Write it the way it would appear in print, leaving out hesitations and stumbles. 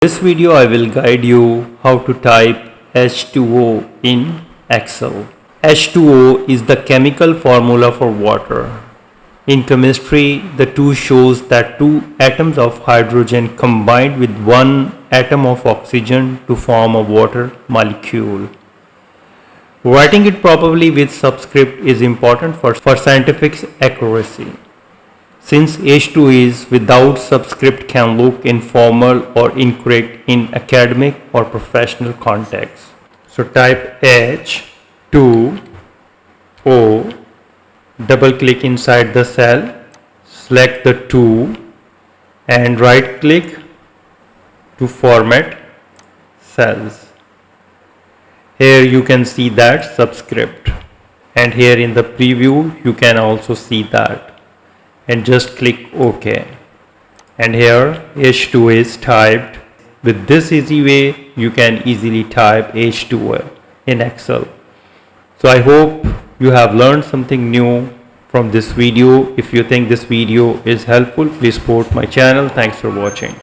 This video I will guide you how to type H2O in Excel. H2O is the chemical formula for water. In chemistry, the two shows that two atoms of hydrogen combined with one atom of oxygen to form a water molecule. Writing it properly with subscript is important for scientific accuracy. Since H2 is without subscript can look informal or incorrect in academic or professional context. So type H2O, double click inside the cell, select the 2 and right click to format cells. Here you can see that subscript, and here in the preview you can also see that. And just click OK, and here H2 is typed. With this easy way you can easily type H2O in Excel. So I hope you have learned something new from this video. If you think this video is helpful, please support my channel. Thanks for watching.